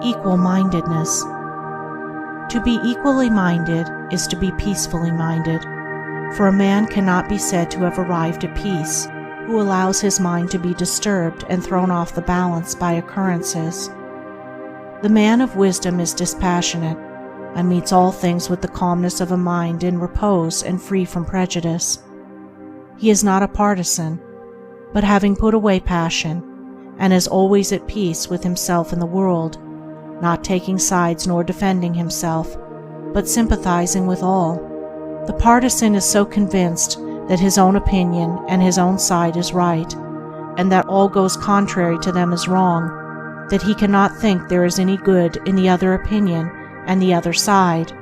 Equal-mindedness. To be equally minded is to be peacefully minded, for a man cannot be said to have arrived at peace who allows his mind to be disturbed and thrown off the balance by occurrences. The man of wisdom is dispassionate, and meets all things with the calmness of a mind in repose and free from prejudice. He is not a partisan, but having put away passion, and is always at peace with himself and the world, not taking sides nor defending himself, but sympathizing with all. The partisan is so convinced that his own opinion and his own side is right, and that all goes contrary to them is wrong, that he cannot think there is any good in the other opinion and the other side.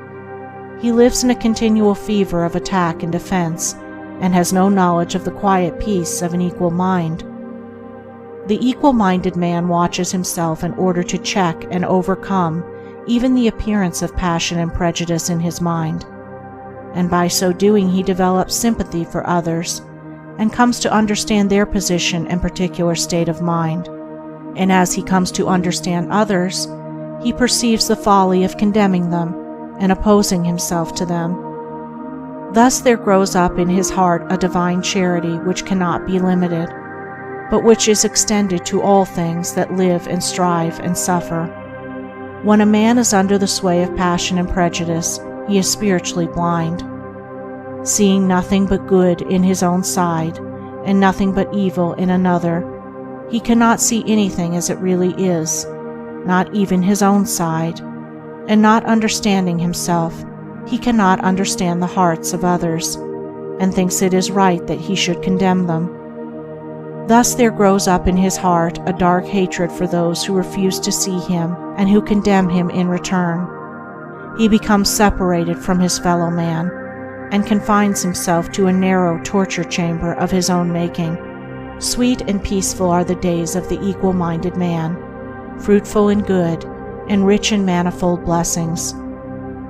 He lives in a continual fever of attack and defense, and has no knowledge of the quiet peace of an equal mind. The equal-minded man watches himself in order to check and overcome even the appearance of passion and prejudice in his mind, and by so doing he develops sympathy for others, and comes to understand their position and particular state of mind, and as he comes to understand others, he perceives the folly of condemning them and opposing himself to them. Thus there grows up in his heart a divine charity which cannot be limited, but which is extended to all things that live and strive and suffer. When a man is under the sway of passion and prejudice, he is spiritually blind. Seeing nothing but good in his own side, and nothing but evil in another, he cannot see anything as it really is, not even his own side, and not understanding himself, he cannot understand the hearts of others, and thinks it is right that he should condemn them. Thus there grows up in his heart a dark hatred for those who refuse to see him and who condemn him in return. He becomes separated from his fellow man, and confines himself to a narrow torture chamber of his own making. Sweet and peaceful are the days of the equal-minded man, fruitful in good, and rich in manifold blessings.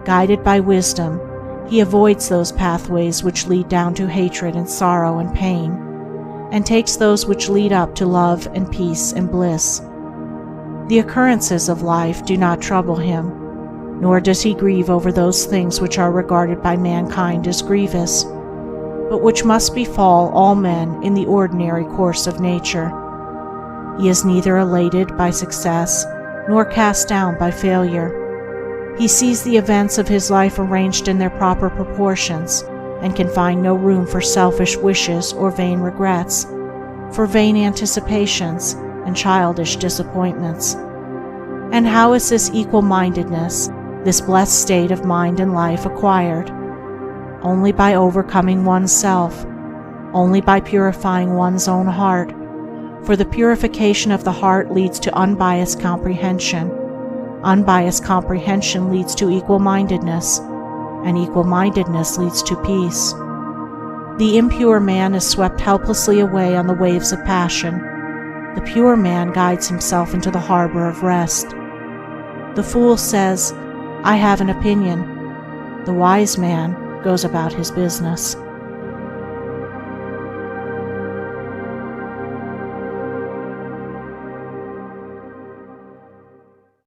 Guided by wisdom, he avoids those pathways which lead down to hatred and sorrow and pain, and takes those which lead up to love and peace and bliss. The occurrences of life do not trouble him, nor does he grieve over those things which are regarded by mankind as grievous, but which must befall all men in the ordinary course of nature. He is neither elated by success nor cast down by failure. He sees the events of his life arranged in their proper proportions, and can find no room for selfish wishes or vain regrets, for vain anticipations and childish disappointments. And how is this equal-mindedness, this blessed state of mind and life, acquired? Only by overcoming oneself, only by purifying one's own heart, for the purification of the heart leads to unbiased comprehension. Unbiased comprehension leads to equal-mindedness, and equal-mindedness leads to peace. The impure man is swept helplessly away on the waves of passion. The pure man guides himself into the harbor of rest. The fool says, "I have an opinion." The wise man goes about his business.